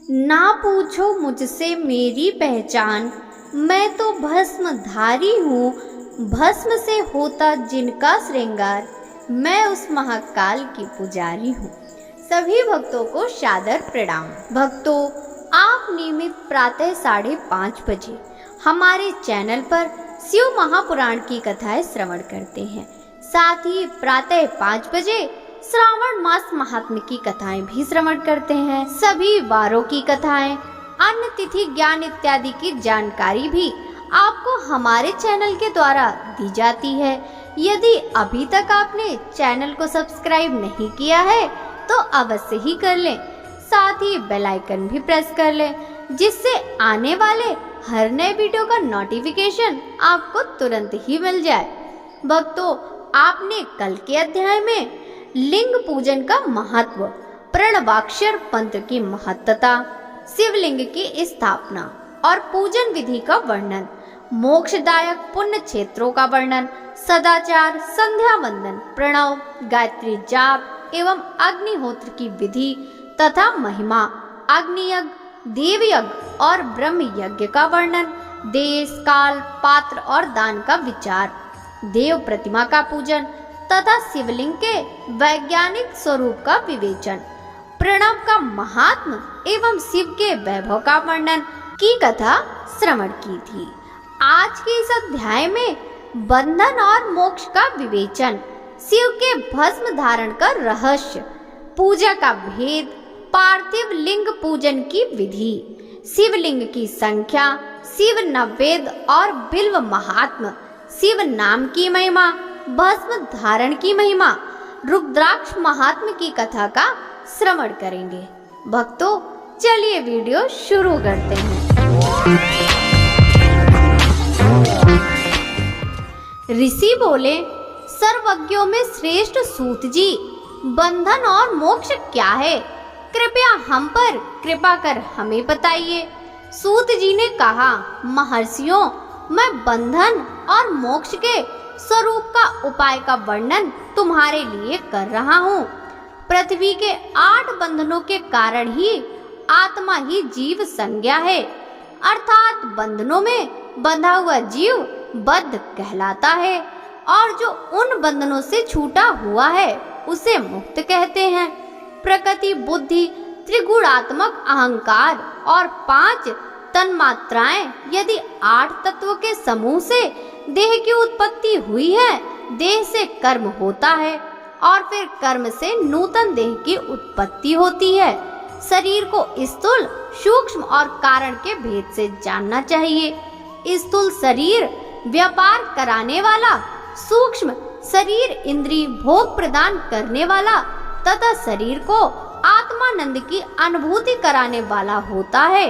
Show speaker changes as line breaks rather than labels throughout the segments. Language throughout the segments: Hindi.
ना पूछो मुझसे मेरी पहचान, मैं तो भस्मधारी हूँ। भस्म से होता जिनका श्रृंगार, मैं उस महाकाल की पुजारी हूँ। सभी भक्तों को सादर प्रणाम। भक्तों, आप नियमित प्रातः 5:30 बजे हमारे चैनल पर शिव महापुराण की कथाएं श्रवण करते हैं। साथ ही प्रातः 5 बजे श्रावण मास महात्म्य की कथाएं भी श्रवण करते हैं। सभी वारों की कथाएं, अन्य तिथि ज्ञान इत्यादि की जानकारी भी आपको हमारे चैनल के द्वारा दी जाती है। यदि अभी तक आपने चैनल को सब्सक्राइब नहीं किया है तो अवश्य ही कर लें। साथ ही बेल आइकन भी प्रेस कर लें, जिससे आने वाले हर नए वीडियो का नोटिफिकेशन आपको तुरंत ही मिल जाए। भक्तों, आपने कल के अध्याय में लिंग पूजन का महत्व, प्रणवाक्षर मंत्र की महत्ता, शिवलिंग की स्थापना और पूजन विधि का वर्णन, मोक्षदायक पुण्य क्षेत्रों का वर्णन, सदाचार, संध्या वंदन, प्रणव, गायत्री जाप एवं अग्निहोत्र की विधि तथा महिमा, अग्नियज्ञ, देवयज्ञ और ब्रह्म यज्ञ का वर्णन, देश, काल, पात्र और दान का विचार, देव प्रतिमा का पूजन तथा शिवलिंग के वैज्ञानिक स्वरूप का विवेचन, प्रणव का महात्म एवं शिव के वैभव का वर्णन की कथा श्रवण की थी। आज के इस अध्याय में बंधन और मोक्ष का विवेचन, शिव के भस्म धारण का रहस्य, पूजा का भेद, पार्थिव लिंग पूजन की विधि, शिवलिंग की संख्या, शिव नवेद और बिल्व महात्म, शिव नाम की महिमा, भस्म धारण की महिमा, रुद्राक्ष महात्म की कथा का श्रवण करेंगे। भक्तों, चलिए वीडियो शुरू करते हैं। ऋषि बोले, सर्वज्ञों में श्रेष्ठ सूत जी, बंधन और मोक्ष क्या है? कृपया हम पर कृपा कर हमें बताइए। सूत जी ने कहा, महर्षियों, मैं बंधन और मोक्ष के स्वरूप का उपाय का वर्णन तुम्हारे लिए कर रहा हूँ। पृथ्वी के 8 बंधनों के कारण ही आत्मा ही जीव संज्ञा है, अर्थात बंधनों में बंधा हुआ जीव बद्ध कहलाता है और जो उन बंधनों से छूटा हुआ है उसे मुक्त कहते हैं। प्रकृति, बुद्धि, त्रिगुणात्मक अहंकार और 5 तन्मात्राएं, यदि 8 तत्वों के समूह से देह की उत्पत्ति हुई है, देह से कर्म होता है और फिर कर्म से नूतन देह की उत्पत्ति होती है। शरीर को स्थूल, सूक्ष्म और कारण के भेद से जानना चाहिए। स्थूल शरीर व्यापार कराने वाला, सूक्ष्म शरीर इंद्रिय भोग प्रदान करने वाला तथा शरीर को आत्मानंद की अनुभूति कराने वाला होता है।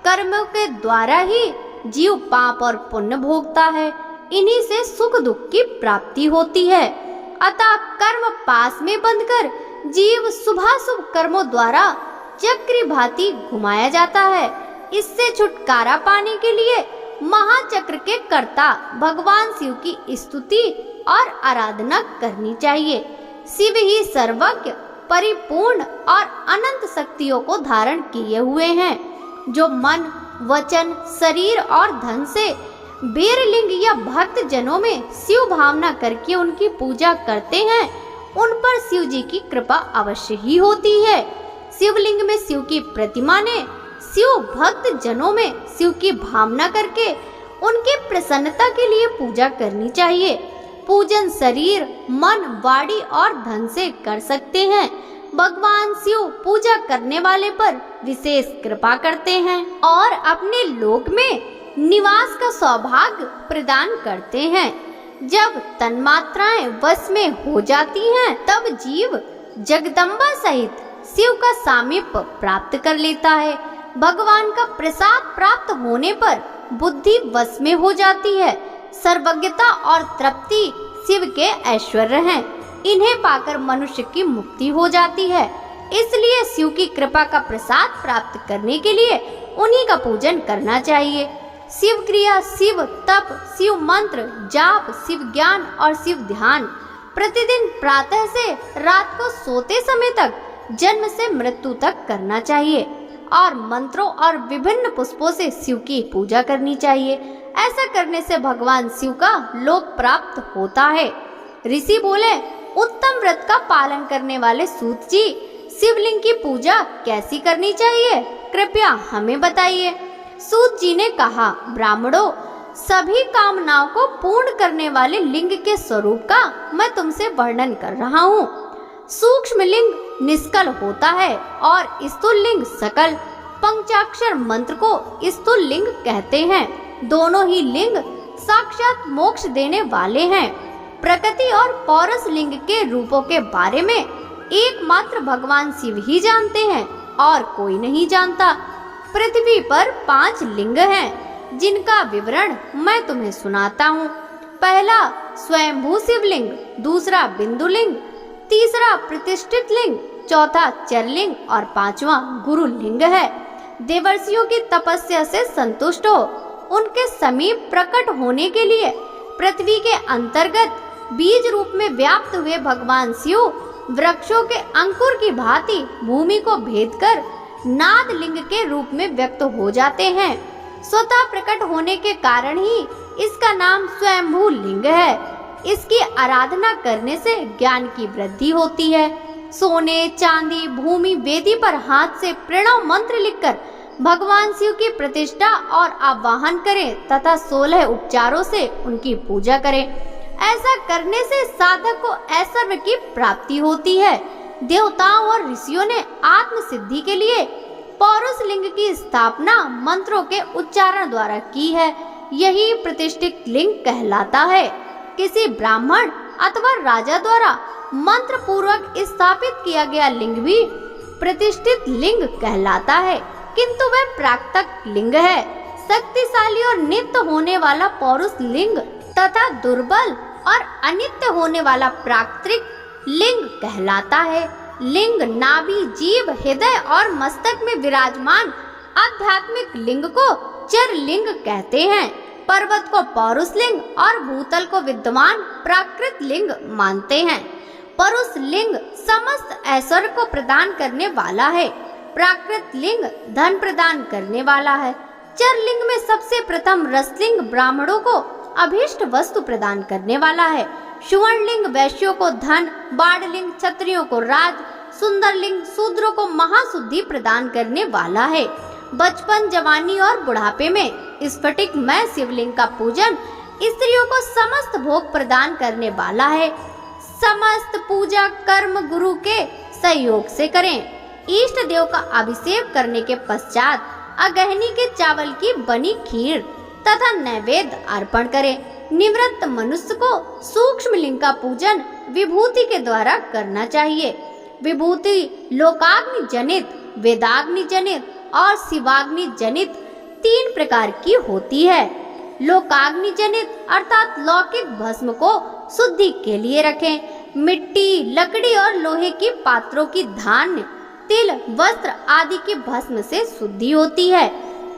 कर्मों के द्वारा ही जीव पाप और पुण्य भोगता है, इन्हीं से सुख दुख की प्राप्ति होती है। अतः कर्म पास में बंधकर जीव शुभाशुभ कर्मों द्वारा चक्री भांति घुमाया जाता है। इससे छुटकारा पाने के लिए महाचक्र के कर्ता भगवान शिव की स्तुति और आराधना करनी चाहिए। शिव ही सर्वज्ञ, परिपूर्ण और अनंत शक्तियों को धारण किए हुए हैं, जो मन, वचन, शरीर और धन से बेरलिंग या भक्त जनों में शिव भावना करके उनकी पूजा करते हैं, उन पर शिव जी की कृपा अवश्य ही होती है। शिवलिंग में शिव की प्रतिमा ने शिव भक्त जनों में शिव की भावना करके उनकी प्रसन्नता के लिए पूजा करनी चाहिए। पूजन शरीर, मन, वाणी और धन से कर सकते हैं। भगवान शिव पूजा करने वाले पर विशेष कृपा करते हैं और अपने लोक में निवास का सौभाग्य प्रदान करते हैं। जब तन्मात्राएं वश में हो जाती हैं, तब जीव जगदम्बा सहित शिव का सामीप्य प्राप्त कर लेता है। भगवान का प्रसाद प्राप्त होने पर बुद्धि वश में हो जाती है। सर्वज्ञता और तृप्ति शिव के ऐश्वर्य हैं, इन्हें पाकर मनुष्य की मुक्ति हो जाती है। इसलिए शिव की कृपा का प्रसाद प्राप्त करने के लिए उन्हीं का पूजन करना चाहिए। शिव क्रिया, शिव तप, शिव मंत्र, जाप, शिव ज्ञान और शिव ध्यान प्रतिदिन प्रातः से रात को सोते समय तक, जन्म से मृत्यु तक करना चाहिए। और मंत्रों और विभिन्न पुष्पों से शिव की पूजा करनी चाहिए। ऐसा करने से भगवान शिव का लोक प्राप्त होता है। ऋषि बोले, उत्तम व्रत का पालन करने वाले सूत जी, शिवलिंग की पूजा कैसी करनी चाहिए, कृपया हमें बताइए। सूत जी ने कहा, ब्राह्मणों, सभी कामनाओं को पूर्ण करने वाले लिंग के स्वरूप का मैं तुमसे वर्णन कर रहा हूँ। सूक्ष्म लिंग निष्कल होता है और स्थूल लिंग सकल। पंचाक्षर मंत्र को स्थूल लिंग कहते हैं। दोनों ही लिंग साक्षात मोक्ष देने वाले हैं। प्रकृति और पौरुष लिंग के रूपों के बारे में एकमात्र भगवान शिव ही जानते हैं और कोई नहीं जानता। पृथ्वी पर 5 लिंग हैं, जिनका विवरण मैं तुम्हें सुनाता हूँ। पहला स्वयंभू शिवलिंग, दूसरा बिंदु लिंग, तीसरा प्रतिष्ठित लिंग, चौथा चरलिंग और 5वां गुरु लिंग है। देवर्षियों की तपस्या से संतुष्ट हो उनके समीप प्रकट होने के लिए पृथ्वी के अंतर्गत बीज रूप में व्याप्त हुए भगवान शिव वृक्षों के अंकुर की भांति भूमि को भेद कर नाद लिंग के रूप में व्यक्त हो जाते हैं। स्वतः प्रकट होने के कारण ही इसका नाम स्वयंभू लिंग है। इसकी आराधना करने से ज्ञान की वृद्धि होती है। सोने, चांदी, भूमि, वेदी पर हाथ से प्रणव मंत्र लिखकर भगवान शिव की प्रतिष्ठा और आवाहन करें तथा 16 उपचारों से उनकी पूजा करें। ऐसा करने से साधक को ऐश्वर्य की प्राप्ति होती है। देवताओं और ऋषियों ने आत्म सिद्धि के लिए पौरुष लिंग की स्थापना मंत्रों के उच्चारण द्वारा की है। यही प्रतिष्ठित लिंग कहलाता है। किसी ब्राह्मण अथवा राजा द्वारा मंत्र पूर्वक स्थापित किया गया लिंग भी प्रतिष्ठित लिंग कहलाता है, किंतु वह प्राकृतिक लिंग है। शक्तिशाली और नित्य होने वाला पौरुष लिंग तथा दुर्बल और अनित्य होने वाला प्राकृतिक लिंग कहलाता है। लिंग नाभि, जीभ, हृदय और मस्तक में विराजमान आध्यात्मिक लिंग को चर लिंग कहते हैं। पर्वत को पौरुष लिंग और भूतल को विद्यमान प्राकृत लिंग मानते हैं। पौरुष लिंग समस्त ऐश्वर्य को प्रदान करने वाला है। प्राकृत लिंग धन प्रदान करने वाला है। चर लिंग में सबसे प्रथम रसलिंग ब्राह्मणों को अभीष्ट वस्तु प्रदान करने वाला है। सुवर्ण लिंग वैश्यों को धन, बाढ़ लिंग क्षत्रियों को राज, सुंदर लिंग शूद्रों को महाशुद्धि प्रदान करने वाला है। बचपन, जवानी और बुढ़ापे में स्फटिकमय शिवलिंग का पूजन स्त्रियों को समस्त भोग प्रदान करने वाला है। समस्त पूजा कर्म गुरु के सहयोग से करें। इष्ट देव का अभिषेक करने के पश्चात अगहनी के चावल की बनी खीर तथा नैवेद्य अर्पण करें। निवृत्त मनुष्य को सूक्ष्म लिंग का पूजन विभूति के द्वारा करना चाहिए। विभूति लोकाग्नि जनित, वेदाग्नि जनित और शिवाग्नि जनित 3 प्रकार की होती है। लोकाग्नि जनित अर्थात लौकिक भस्म को शुद्धि के लिए रखें। मिट्टी, लकड़ी और लोहे की पात्रों की धान्य, तिल, वस्त्र आदि की भस्म से शुद्धि होती है।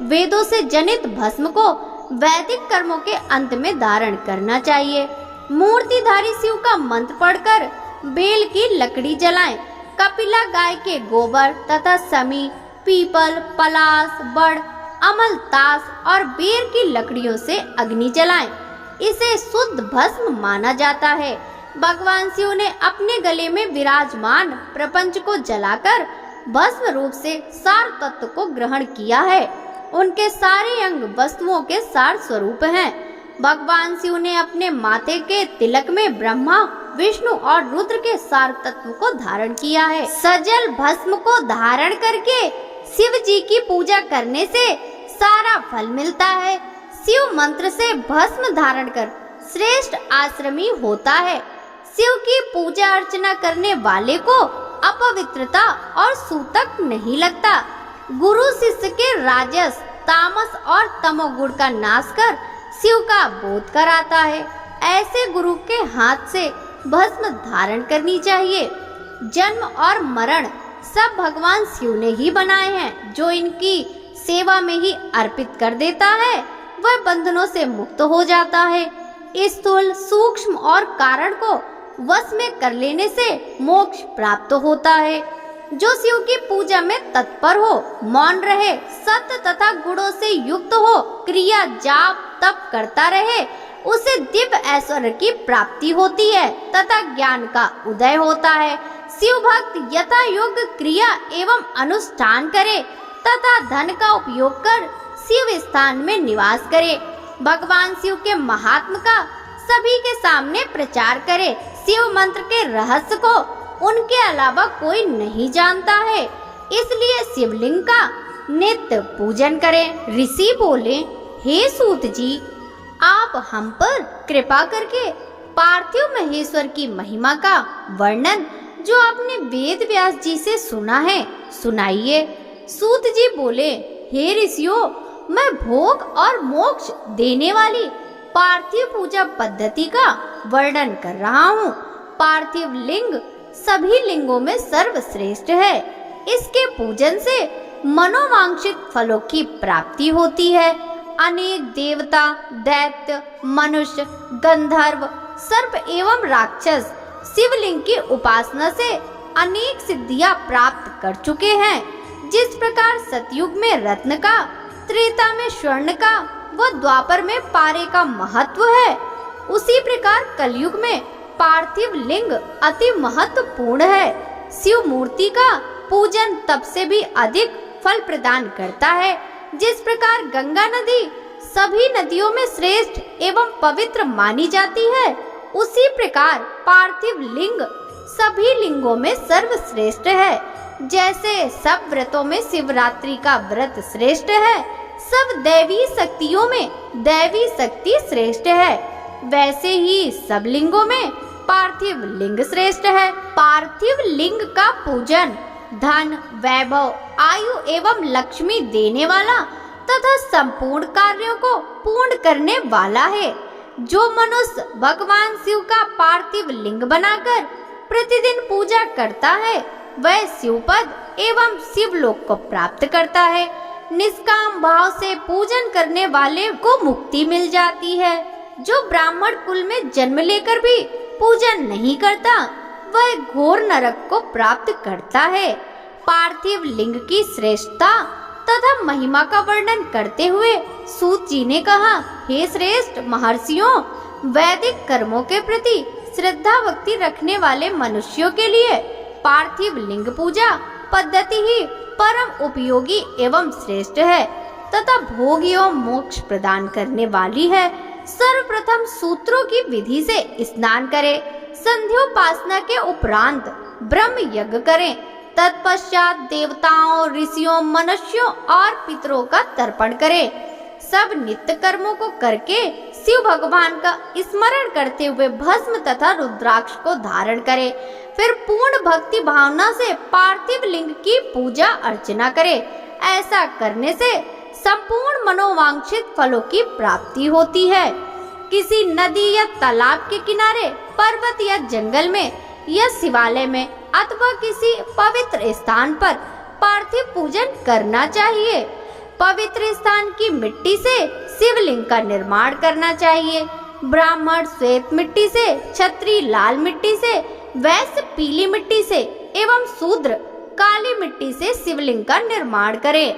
वेदों से जनित भस्म को वैदिक कर्मों के अंत में धारण करना चाहिए। मूर्तिधारी शिव का मंत्र पढ़कर बेल की लकड़ी जलाएं। कपिला गाय के गोबर तथा समी, पीपल, पलास, बड़, अमलतास और बेर की लकड़ियों से अग्नि जलाएं। इसे शुद्ध भस्म माना जाता है। भगवान शिव ने अपने गले में विराजमान प्रपंच को जलाकर भस्म रूप से सार तत्व को ग्रहण किया है। उनके सारे अंग वस्तुओं के सार स्वरूप हैं। भगवान शिव ने अपने माथे के तिलक में ब्रह्मा, विष्णु और रुद्र के सार तत्व को धारण किया है। सजल भस्म को धारण करके शिव जी की पूजा करने से सारा फल मिलता है। शिव मंत्र से भस्म धारण कर श्रेष्ठ आश्रमी होता है। शिव की पूजा अर्चना करने वाले को अपवित्रता और सूतक नहीं लगता। गुरु शिष्य के राजस, तामस और तमोगुण का नाश कर शिव का बोध कराता है। ऐसे गुरु के हाथ से भस्म धारण करनी चाहिए। जन्म और मरण सब भगवान शिव ने ही बनाए हैं। जो इनकी सेवा में ही अर्पित कर देता है वह बंधनों से मुक्त हो जाता है। स्थूल, सूक्ष्म और कारण को वश में कर लेने से मोक्ष प्राप्त होता है। जो शिव की पूजा में तत्पर हो, मौन रहे, सत्य तथा गुणों से युक्त हो, क्रिया जाप तप करता रहे, उसे दिव्य ऐश्वर्य की प्राप्ति होती है तथा ज्ञान का उदय होता है। शिव भक्त यथा योग्य क्रिया एवं अनुष्ठान करे तथा धन का उपयोग कर शिव स्थान में निवास करे। भगवान शिव के महात्म का सभी के सामने प्रचार करे। शिव मंत्र के रहस्य को उनके अलावा कोई नहीं जानता है, इसलिए शिवलिंग का नित्य पूजन करें। ऋषि बोले, हे सूत जी, आप हम पर कृपा करके पार्थिव महेश्वर की महिमा का वर्णन जो आपने वेद व्यास जी से सुना है सुनाइए। सूत जी बोले, हे ऋषियों, मैं भोग और मोक्ष देने वाली पार्थिव पूजा पद्धति का वर्णन कर रहा हूँ। पार्थिव लिंग सभी लिंगों में सर्वश्रेष्ठ है। इसके पूजन से मनोवांछित फलों की प्राप्ति होती है। अनेक देवता, दैत्य, मनुष्य, गंधर्व, सर्प एवं राक्षस शिवलिंग की उपासना से अनेक सिद्धियां प्राप्त कर चुके हैं। जिस प्रकार सतयुग में रत्न का, त्रेता में स्वर्ण का व द्वापर में पारे का महत्व है, उसी प्रकार कलयुग में पार्थिव लिंग अति महत्वपूर्ण है। शिव मूर्ति का पूजन तप से भी अधिक फल प्रदान करता है। जिस प्रकार गंगा नदी सभी नदियों में श्रेष्ठ एवं पवित्र मानी जाती है, उसी प्रकार पार्थिव लिंग सभी लिंगों में सर्वश्रेष्ठ है। जैसे सब व्रतों में शिवरात्रि का व्रत श्रेष्ठ है, सब दैवी शक्तियों में दैवी शक्ति श्रेष्ठ है, वैसे ही सब लिंगों में पार्थिव लिंग श्रेष्ठ है। पार्थिव लिंग का पूजन धन, वैभव, आयु एवं लक्ष्मी देने वाला तथा संपूर्ण कार्यों को पूर्ण करने वाला है। जो मनुष्य भगवान शिव का पार्थिव लिंग बनाकर प्रतिदिन पूजा करता है, वह शिवपद एवं शिवलोक को प्राप्त करता है। निष्काम भाव से पूजन करने वाले को मुक्ति मिल जाती है। जो ब्राह्मण कुल में जन्म लेकर भी पूजन नहीं करता, वह घोर नरक को प्राप्त करता है। पार्थिव लिंग की श्रेष्ठता तथा महिमा का वर्णन करते हुए सूत जी ने कहा, हे श्रेष्ठ महर्षियों, वैदिक कर्मों के प्रति श्रद्धा भक्ति रखने वाले मनुष्यों के लिए पार्थिव लिंग पूजा पद्धति ही परम उपयोगी एवं श्रेष्ठ है तथा भोग एवं मोक्ष प्रदान करने वाली है। सर्वप्रथम सूत्रों की विधि से स्नान करें, संध्योपासना के उपरांत ब्रह्म यज्ञ करें, तत्पश्चात देवताओं, ऋषियों, मनुष्यों और पितरों का तर्पण करें। सब नित्य कर्मों को करके शिव भगवान का स्मरण करते हुए भस्म तथा रुद्राक्ष को धारण करें। फिर पूर्ण भक्ति भावना से पार्थिव लिंग की पूजा अर्चना करें। ऐसा करने से संपूर्ण मनोवांछित फलों की प्राप्ति होती है। किसी नदी या तालाब के किनारे, पर्वत या जंगल में या शिवालय में अथवा किसी पवित्र स्थान पर पार्थिव पूजन करना चाहिए। पवित्र स्थान की मिट्टी से शिवलिंग का निर्माण करना चाहिए। ब्राह्मण श्वेत मिट्टी से, क्षत्रिय लाल मिट्टी से, वैश्य पीली मिट्टी से एवं शूद्र काली मिट्टी से शिवलिंग का निर्माण करें।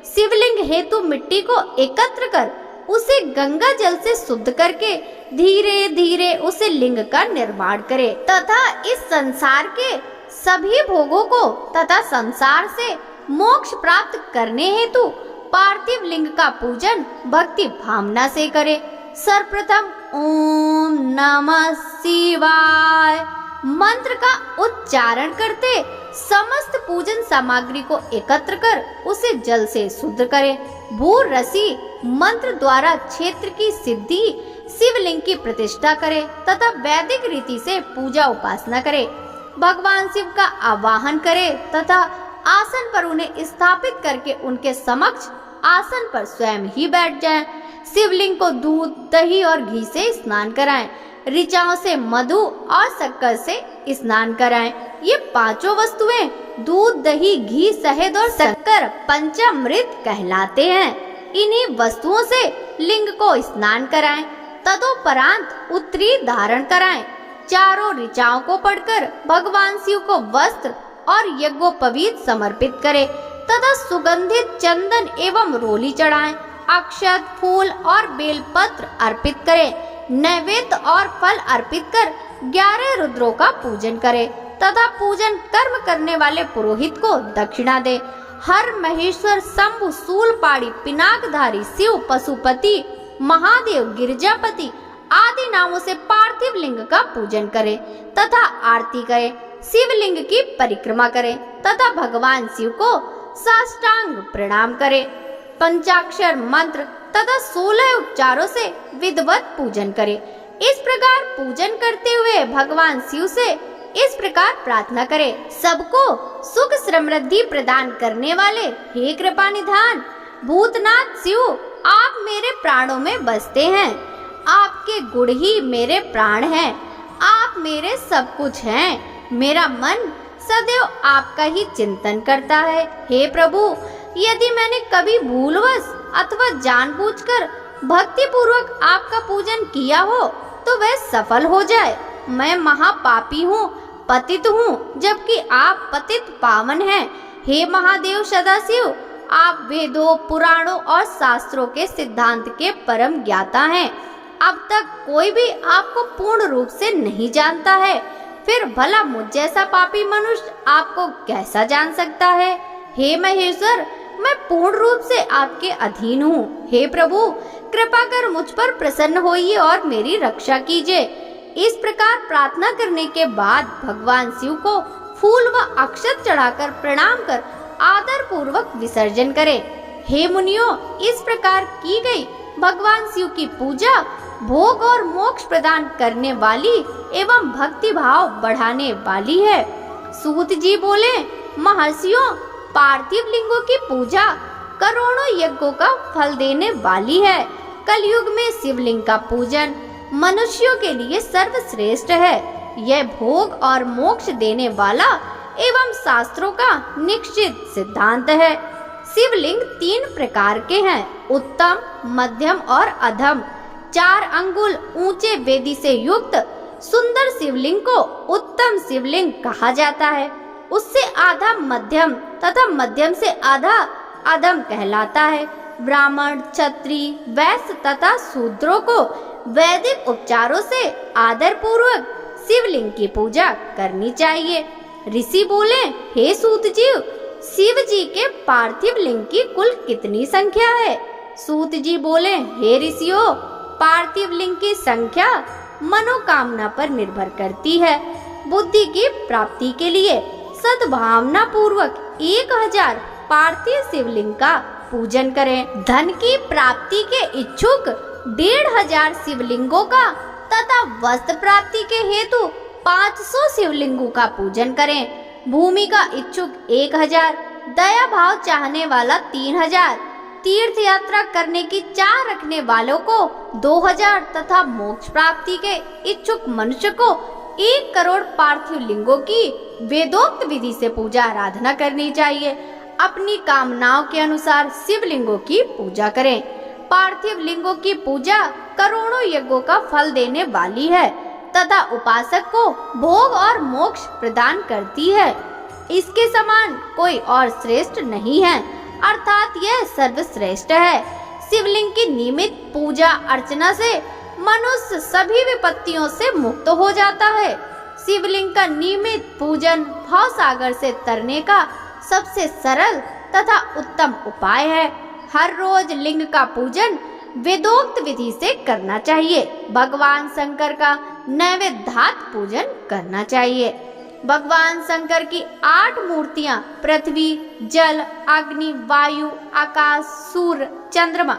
शिवलिंग हेतु मिट्टी को एकत्र कर उसे गंगा जल से शुद्ध करके धीरे धीरे उसे लिंग का निर्माण करें तथा इस संसार के सभी भोगों को तथा संसार से मोक्ष प्राप्त करने हेतु पार्थिव लिंग का पूजन भक्ति भावना से करें। सर्वप्रथम ओम नमः शिवाय मंत्र का उच्चारण करते समस्त पूजन सामग्री को एकत्र कर उसे जल से शुद्ध करें। भूर रसी मंत्र द्वारा क्षेत्र की सिद्धि शिवलिंग की प्रतिष्ठा करें तथा वैदिक रीति से पूजा उपासना करें। भगवान शिव का आवाहन करें तथा आसन पर उन्हें स्थापित करके उनके समक्ष आसन पर स्वयं ही बैठ जाएं। शिवलिंग को दूध, दही और घी से स्नान कराएं। ऋचाओं से, मधु और शक्कर से स्नान कराएं। ये पांचों वस्तुएं दूध, दही, घी, शहद और शक्कर पंचामृत कहलाते हैं। इन्हीं वस्तुओं से लिंग को स्नान कराएं। तदोपरांत उत्तरी धारण कराएं। चारों ऋचाओं को पढ़कर भगवान शिव को वस्त्र और यज्ञोपवीत समर्पित करें तथा सुगंधित चंदन एवं रोली चढ़ाएं। अक्षत, फूल और बेलपत्र अर्पित करें। नैवेद्य और फल अर्पित कर 11 रुद्रों का पूजन करें तथा पूजन कर्म करने वाले पुरोहित को दक्षिणा दे। हर महेश्वर, शंभु, शूलपाणी, पिनाकधारी, शिव, पशुपति, महादेव, गिरिजापति आदि नामों से पार्थिव लिंग का पूजन करें तथा आरती करें। शिवलिंग की परिक्रमा करें तथा भगवान शिव को साष्टांग प्रणाम करें। पंचाक्षर मंत्र तथा 16 उपचारों से विधिवत पूजन करें। इस प्रकार पूजन करते हुए भगवान शिव से इस प्रकार प्रार्थना करें। सबको सुख समृद्धि प्रदान करने वाले हे कृपा निधान भूतनाथ शिव, आप मेरे प्राणों में बसते हैं। आपके गुण ही मेरे प्राण हैं। आप मेरे सब कुछ हैं। मेरा मन सदैव आपका ही चिंतन करता है। हे प्रभु, यदि मैंने कभी भूलवश अथवा जानबूझकर भक्ति पूर्वक आपका पूजन किया हो तो वह सफल हो जाए। मैं महापापी हूँ, पतित हूँ, जबकि आप पतित पावन हैं। हे महादेव सदाशिव, आप वेदों, पुराणों और शास्त्रों के सिद्धांत के परम ज्ञाता हैं। अब तक कोई भी आपको पूर्ण रूप से नहीं जानता है, फिर भला मुझ जैसा पापी मनुष्य आपको कैसा जान सकता है। हे महेश्वर, मैं पूर्ण रूप से आपके अधीन हूँ। हे प्रभु, कृपा कर मुझ पर प्रसन्न होइए और मेरी रक्षा कीजिए। इस प्रकार प्रार्थना करने के बाद भगवान शिव को फूल व अक्षत चढ़ाकर प्रणाम कर आदर पूर्वक विसर्जन करें। हे मुनियों, इस प्रकार की गई भगवान शिव की पूजा भोग और मोक्ष प्रदान करने वाली एवं भक्ति भाव बढ़ाने वाली है। सूत जी बोले, महर्षियों, पार्थिव लिंगों की पूजा करोड़ों यज्ञों का फल देने वाली है। कलयुग में शिवलिंग का पूजन मनुष्यों के लिए सर्वश्रेष्ठ है। यह भोग और मोक्ष देने वाला एवं शास्त्रों का निश्चित सिद्धांत है। शिवलिंग 3 प्रकार के हैं, उत्तम, मध्यम और अधम। 4 अंगुल ऊंचे वेदी से युक्त सुंदर शिवलिंग को उत्तम शिवलिंग कहा जाता है। उससे आधा मध्यम तथा मध्यम से आधा अधम कहलाता है। ब्राह्मण, क्षत्रिय, वैश्य तथा शूद्रों को वैदिक उपचारों से आदर पूर्वक शिवलिंग की पूजा करनी चाहिए। ऋषि बोले, हे सूत जी, शिव जी के पार्थिव लिंग की कुल कितनी संख्या है? सूत जी बोले, हे ऋषियों, पार्थिव लिंग की संख्या मनोकामना पर निर्भर करती है। बुद्धि की प्राप्ति के लिए सद्भावना पूर्वक 1000 पार्थिव शिवलिंग का पूजन करें। धन की प्राप्ति के इच्छुक 1500 शिवलिंगों का तथा वस्त्र प्राप्ति के हेतु 500 शिवलिंगों का पूजन करें। भूमि का इच्छुक 1000, दया भाव चाहने वाला 3000, तीर्थ यात्रा करने की चाह रखने वालों को 2000 तथा मोक्ष प्राप्ति के इच्छुक मनुष्य को 1 करोड़ पार्थिव लिंगों की वेदोक्त विधि से पूजा आराधना करनी चाहिए। अपनी कामनाओं के अनुसार शिवलिंगों की पूजा करें। पार्थिव लिंगों की पूजा करोड़ों यज्ञों का फल देने वाली है तथा उपासक को भोग और मोक्ष प्रदान करती है। इसके समान कोई और श्रेष्ठ नहीं है, अर्थात यह सर्वश्रेष्ठ है। शिवलिंग की नियमित पूजा अर्चना से मनुष्य सभी विपत्तियों से मुक्त हो जाता है। शिवलिंग का नियमित पूजन भव सागर से तरने का सबसे सरल तथा उत्तम उपाय है। हर रोज लिंग का पूजन वेदोक्त विधि से करना चाहिए। भगवान शंकर का नैवेद्यात पूजन करना चाहिए। भगवान शंकर की 8 मूर्तियां पृथ्वी, जल, अग्नि, वायु, आकाश, सूर्य, चंद्रमा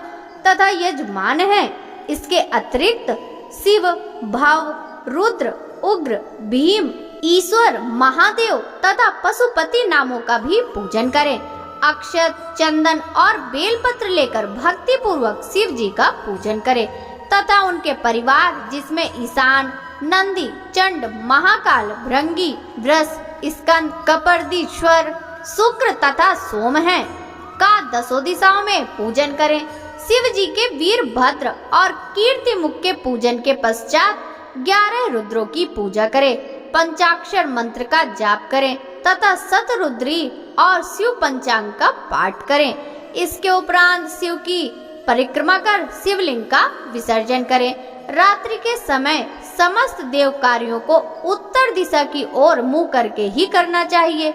तथा यजमान है। इसके अतिरिक्त शिव, भव, रुद्र, उग्र, भीम, ईश्वर, महादेव तथा पशुपति नामों का भी पूजन करें। अक्षत, चंदन और बेलपत्र लेकर भक्ति पूर्वक शिव जी का पूजन करें तथा उनके परिवार, जिसमें ईशान, नंदी, चंड, महाकाल, भृंगी, वृष, स्कंद, कपर्दीश्वर, शुक्र तथा सोम हैं, का 10 दिशाओं में पूजन करें। शिव जी के वीरभद्र और कीर्तिमुख के पूजन के पश्चात 11 रुद्रों की पूजा करें। पंचाक्षर मंत्र का जाप करें तथा शतरुद्री और शिव पंचांग का पाठ करें। इसके उपरांत शिव की परिक्रमा कर शिवलिंग का विसर्जन करें। रात्रि के समय समस्त देव कार्यों को उत्तर दिशा की ओर मुंह करके ही करना चाहिए।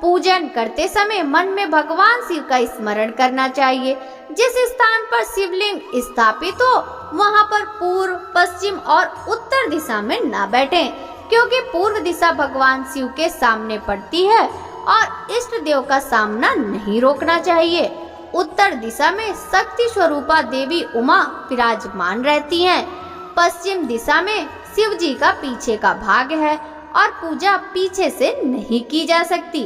पूजन करते समय मन में भगवान शिव का स्मरण करना चाहिए। जिस स्थान पर शिवलिंग स्थापित हो वहां पर पूर्व, पश्चिम और उत्तर दिशा में न बैठें, क्योंकि पूर्व दिशा भगवान शिव के सामने पड़ती है और इष्ट देव का सामना नहीं रोकना चाहिए। उत्तर दिशा में शक्ति स्वरूपा देवी उमा विराजमान रहती हैं। पश्चिम दिशा में शिव जी का पीछे का भाग है और पूजा पीछे से नहीं की जा सकती,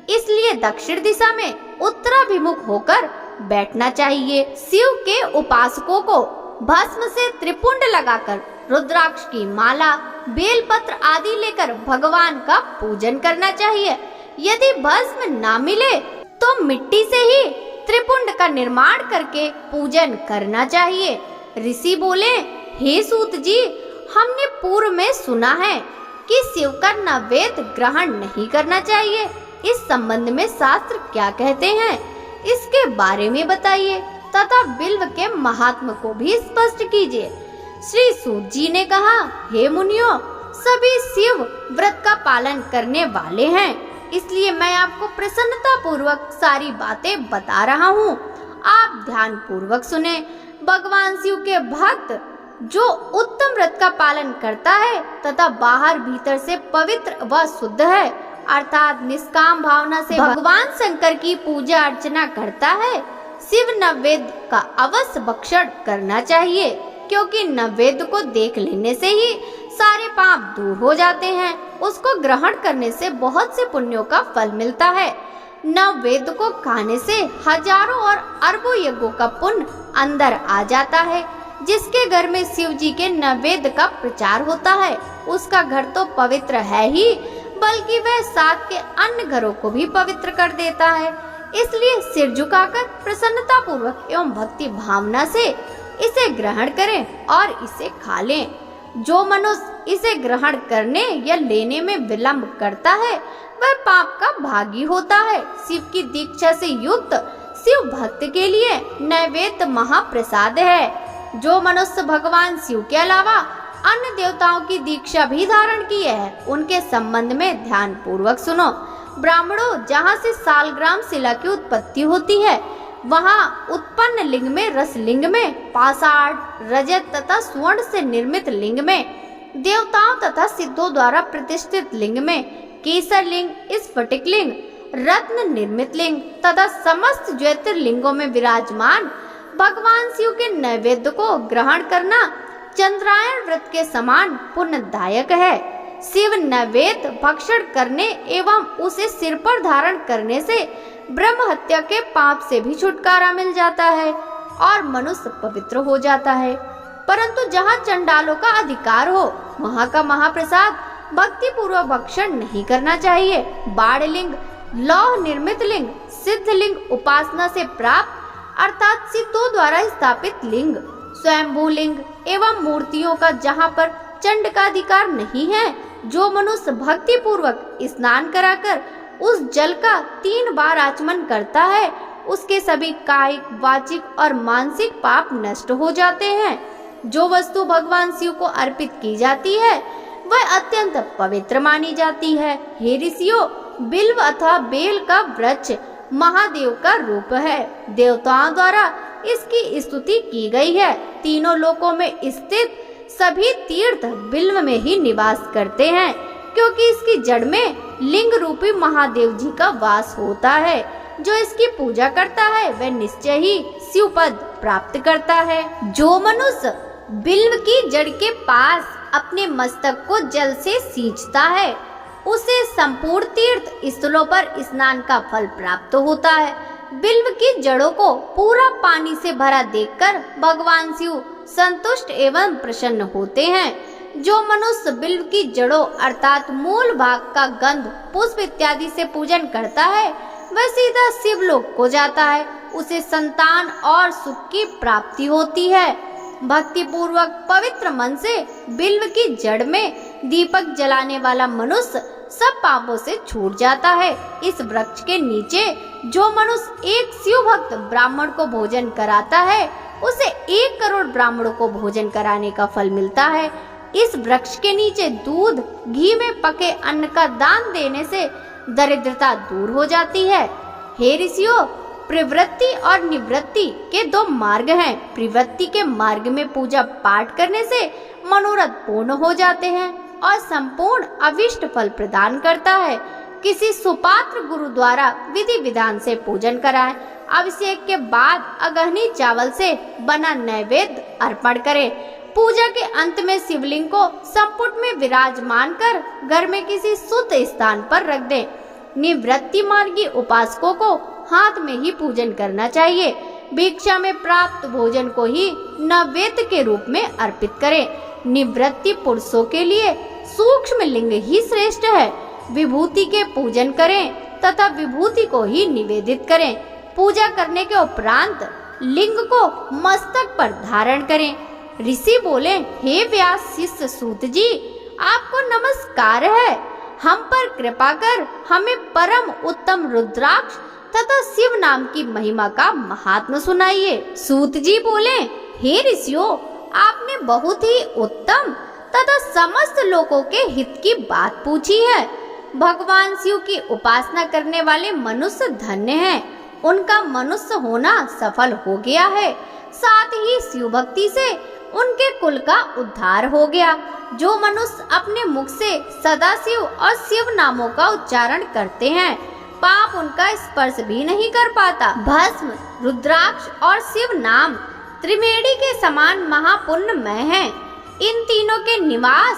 इसलिए दक्षिण दिशा में उत्तराभिमुख होकर बैठना चाहिए। शिव के उपासकों को भस्म से त्रिपुंड लगाकर रुद्राक्ष की माला, बेलपत्र आदि लेकर भगवान का पूजन करना चाहिए। यदि भस्म ना मिले तो मिट्टी से ही त्रिपुंड का निर्माण करके पूजन करना चाहिए। ऋषि बोले, हे सूत जी, हमने पूर्व में सुना है कि शिव का नैवेद्य ग्रहण नहीं करना चाहिए। इस संबंध में शास्त्र क्या कहते हैं, इसके बारे में बताइए तथा बिल्व के महात्म को भी स्पष्ट कीजिए। श्री सूत जी ने कहा, हे मुनियों, सभी शिव व्रत का पालन करने वाले हैं, इसलिए मैं आपको प्रसन्नता पूर्वक सारी बातें बता रहा हूँ। आप ध्यान पूर्वक सुने। भगवान शिव के भक्त जो उत्तम व्रत का पालन करता है तथा बाहर भीतर से पवित्र व शुद्ध है, अर्थात निष्काम भावना से भगवान शंकर की पूजा अर्चना करता है, शिव नैवेद्य का अवश्य भक्षण करना चाहिए, क्योंकि नैवेद्य को देख लेने से ही सारे पाप दूर हो जाते हैं। उसको ग्रहण करने से बहुत से पुण्यों का फल मिलता है। नैवेद्य को खाने से हजारों और अरबों यज्ञों का पुण्य अंदर आ जाता है। जिसके घर में शिव जी के नैवेद्य का प्रचार होता है, उसका घर तो पवित्र है ही, बल्कि वह साथ के अन्य घरों को भी पवित्र कर देता है। इसलिए सिर झुकाकर प्रसन्नता पूर्वक एवं भक्ति भावना से इसे ग्रहण करें और इसे खा लें। जो मनुष्य इसे ग्रहण करने या लेने में विलंब करता है, वह पाप का भागी होता है। शिव की दीक्षा से युक्त शिव भक्त के लिए नैवेद्य महाप्रसाद है। जो मनुष्य भगवान शिव के अलावा अन्य देवताओं की दीक्षा भी धारण किए है, उनके संबंध में ध्यान पूर्वक सुनो। ब्राह्मणों, जहाँ से सालग्राम शिला की उत्पत्ति होती है, वहाँ उत्पन्न लिंग में, रस लिंग में, पाषाण, रजत तथा स्वर्ण से निर्मित लिंग में, देवताओं तथा सिद्धों द्वारा प्रतिष्ठित लिंग में, केसर लिंग, स्फटिक लिंग, रत्न निर्मित लिंग तथा समस्त ज्योतिर्लिंगों में विराजमान भगवान शिव के नैवेद्य को ग्रहण करना चंद्रायण व्रत के समान पुण्यदायक है। शिव नैवेद्य भक्षण करने एवं उसे सिर पर धारण करने से ब्रह्म हत्या के पाप से भी छुटकारा मिल जाता है और मनुष्य पवित्र हो जाता है। परंतु जहाँ चंडालों का अधिकार हो, वहाँ का महाप्रसाद भक्ति पूर्वक भक्षण नहीं करना चाहिए। बाण लिंग, लौह निर्मित लिंग, सिद्ध लिंग, उपासना से प्राप्त अर्थात सिद्धों द्वारा स्थापित लिंग, स्वयंभू लिंग एवं मूर्तियों का जहाँ पर चंड का अधिकार नहीं है, जो मनुष्य भक्ति पूर्वक स्नान कराकर उस जल का 3 बार आचमन करता है, उसके सभी कायिक, वाचिक और मानसिक पाप नष्ट हो जाते हैं। जो वस्तु भगवान शिव को अर्पित की जाती है, वह अत्यंत पवित्र मानी जाती है। हे ऋषियों, बिल्व अथवा बेल का वृक्ष महादेव का रूप है। देवताओं द्वारा इसकी स्तुति की गई है। तीनों लोकों में स्थित सभी तीर्थ बिल्व में ही निवास करते हैं, क्योंकि इसकी जड़ में लिंग रूपी महादेव जी का वास होता है। जो इसकी पूजा करता है वह निश्चय ही शिव पद प्राप्त करता है। जो मनुष्य बिल्व की जड़ के पास अपने मस्तक को जल से सींचता है, उसे संपूर्ण तीर्थ स्थलों पर स्नान का फल प्राप्त होता है। बिल्व की जड़ों को पूरा पानी से भरा देखकर भगवान शिव संतुष्ट एवं प्रसन्न होते हैं। जो मनुष्य बिल्व की जड़ों अर्थात मूल भाग का गंध, पुष्प इत्यादि से पूजन करता है, वह सीधा शिवलोक को जाता है। उसे संतान और सुख की प्राप्ति होती है। भक्ति पूर्वक पवित्र मन से बिल्व की जड़ में दीपक जलाने वाला मनुष्य सब पापों से छूट जाता है। इस वृक्ष के नीचे जो मनुष्य एक शिव भक्त ब्राह्मण को भोजन कराता है उसे 1 करोड़ ब्राह्मणों को भोजन कराने का फल मिलता है। इस वृक्ष के नीचे दूध घी में पके अन्न का दान देने से दरिद्रता दूर हो जाती है। हे ऋषियों, प्रवृत्ति और निवृत्ति के 2 मार्ग हैं। प्रवृत्ति के मार्ग में पूजा पाठ करने से मनोरथ पूर्ण हो जाते हैं और संपूर्ण अविष्ट फल प्रदान करता है। किसी सुपात्र गुरु द्वारा विधि विधान से पूजन कराएं। अभिषेक के बाद अगहनी चावल से बना नैवेद्य अर्पण करें। पूजा के अंत में शिवलिंग को संपुट में विराजमान कर घर में किसी शुद्ध स्थान पर रख दें। निवृत्ति मार्गी उपासकों को हाथ में ही पूजन करना चाहिए। भिक्षा में प्राप्त भोजन को ही नैवेद्य के रूप में अर्पित करें। निवृत्ति पुरुषों के लिए सूक्ष्म लिंग ही श्रेष्ठ है। विभूति के पूजन करें तथा विभूति को ही निवेदित करें। पूजा करने के उपरांत लिंग को मस्तक पर धारण करें। ऋषि बोले, हे व्यास शिष्य सूत जी, आपको नमस्कार है। हम पर कृपा कर हमें परम उत्तम रुद्राक्ष तथा शिव नाम की महिमा का महात्म्य सुनाइए। सूत जी बोले, हे ऋषियों, आपने बहुत ही उत्तम तथा समस्त लोगों के हित की बात पूछी है। भगवान शिव की उपासना करने वाले मनुष्य धन्य हैं। उनका मनुष्य होना सफल हो गया है। साथ ही शिव भक्ति से उनके कुल का उद्धार हो गया। जो मनुष्य अपने मुख से सदाशिव और शिव नामों का उच्चारण करते हैं, पाप उनका स्पर्श भी नहीं कर पाता। भस्म, रुद्राक्ष और शिव नाम त्रिवेणी के समान महापुण्यमय हैं। इन तीनों के निवास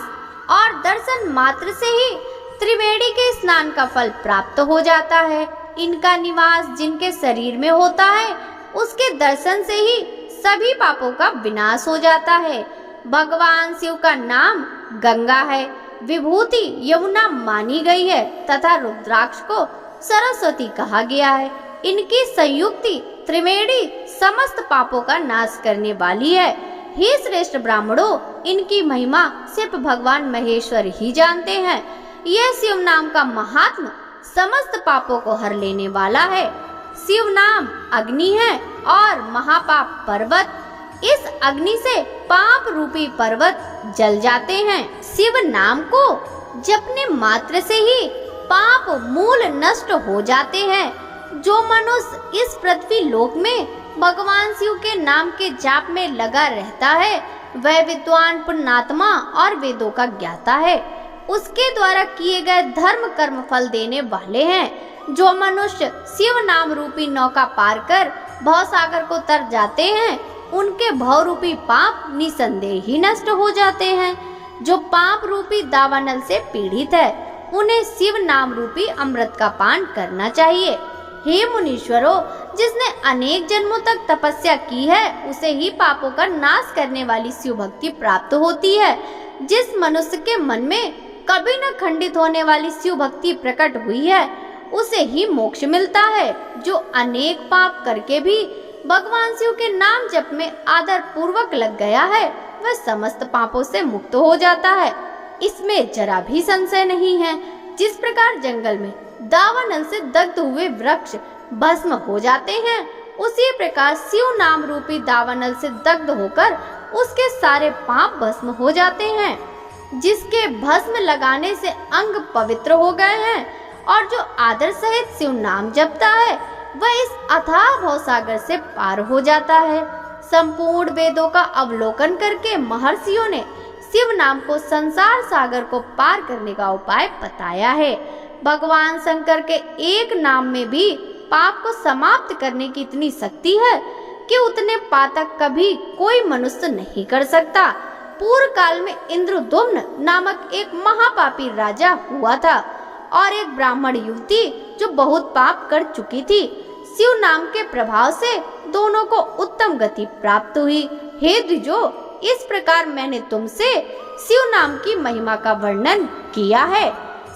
और दर्शन मात्र से ही त्रिवेणी के स्नान का फल प्राप्त हो जाता है। इनका निवास जिनके शरीर में होता है, उसके दर्शन से ही सभी पापों का विनाश हो जाता है। भगवान शिव का नाम गंगा है। विभूति यमुना मानी गई है तथा रुद्राक्ष को सरस्वती कहा गया है। इनकी संयुक्ति त्रिवेणी समस्त पापों का नाश करने वाली है। हे श्रेष्ठ ब्राह्मणों, इनकी महिमा सिर्फ भगवान महेश्वर ही जानते हैं। यह शिव नाम का महात्म समस्त पापों को हर लेने वाला है। शिव नाम अग्नि है और महापाप पर्वत। इस अग्नि से पाप रूपी पर्वत जल जाते हैं। शिव नाम को जपने मात्र से ही पाप मूल नष्ट हो जाते हैं। जो मनुष्य इस पृथ्वी लोक में भगवान शिव के नाम के जाप में लगा रहता है, वह विद्वान पुण्यात्मा और वेदों का ज्ञाता है। उसके द्वारा किए गए धर्म कर्म फल देने वाले हैं। जो मनुष्य शिव नाम रूपी नौका पार कर भव सागर को तर जाते हैं, उनके भव रूपी पाप निसंदेह ही नष्ट हो जाते हैं। जो पाप रूपी दावानल से पीड़ित है, उन्हें शिव नाम रूपी अमृत का पान करना चाहिए। हे मुनीश्वरों, जिसने अनेक जन्मों तक तपस्या की है, उसे ही पापों का नाश करने वाली शिव भक्ति प्राप्त होती है। जिस मनुष्य के मन में कभी न खंडित होने वाली शिव भक्ति प्रकट हुई है, उसे ही मोक्ष मिलता है। जो अनेक पाप करके भी भगवान शिव के नाम जप में आदर पूर्वक लग गया है, वह समस्त पापों से मुक्त हो जाता है। इसमें जरा भी संशय नहीं है। जिस प्रकार जंगल में दावानल से दग्ध हुए वृक्ष भस्म हो जाते हैं, उसी प्रकार शिव नाम रूपी दावानल से दग्ध होकर उसके सारे पाप भस्म हो जाते हैं। जिसके भस्म लगाने से अंग पवित्र हो गए हैं और जो आदर सहित शिव नाम जपता है, वह इस अथाह भवसागर से पार हो जाता है। संपूर्ण वेदों का अवलोकन करके महर्षियों ने शिव नाम को संसार सागर को पार करने का उपाय बताया है। भगवान शंकर के एक नाम में भी पाप को समाप्त करने की इतनी शक्ति है कि उतने पातक कभी कोई मनुष्य नहीं कर सकता। पूर्व काल में इंद्रदुम्न नामक एक महापापी राजा हुआ था और एक ब्राह्मण युवती जो बहुत पाप कर चुकी थी। शिव नाम के प्रभाव से दोनों को उत्तम गति प्राप्त हुई। हे द्विजो, इस प्रकार मैंने तुमसे शिव नाम की महिमा का वर्णन किया है।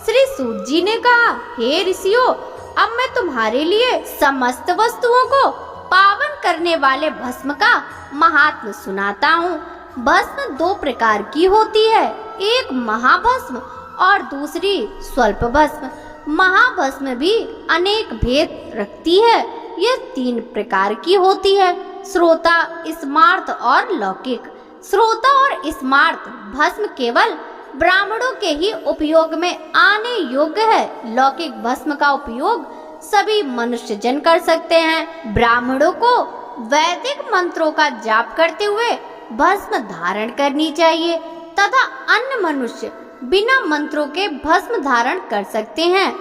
श्री सूत जी ने कहा, हे ऋषियों, अब मैं तुम्हारे लिए समस्त वस्तुओं को पावन करने वाले भस्म का महात्म्य सुनाता हूँ। भस्म 2 प्रकार की होती है, एक महाभस्म और दूसरी स्वल्प भस्म। महाभस्म भी अनेक भेद रखती है। यह 3 प्रकार की होती है, श्रोता, स्मार्त और लौकिक। श्रोता और स्मार्त भस्म केवल ब्राह्मणों के ही उपयोग में आने योग्य है। लौकिक भस्म का उपयोग सभी मनुष्य जन कर सकते हैं। ब्राह्मणों को वैदिक मंत्रों का जाप करते हुए भस्म धारण करनी चाहिए तथा अन्य मनुष्य बिना मंत्रों के भस्म धारण कर सकते हैं।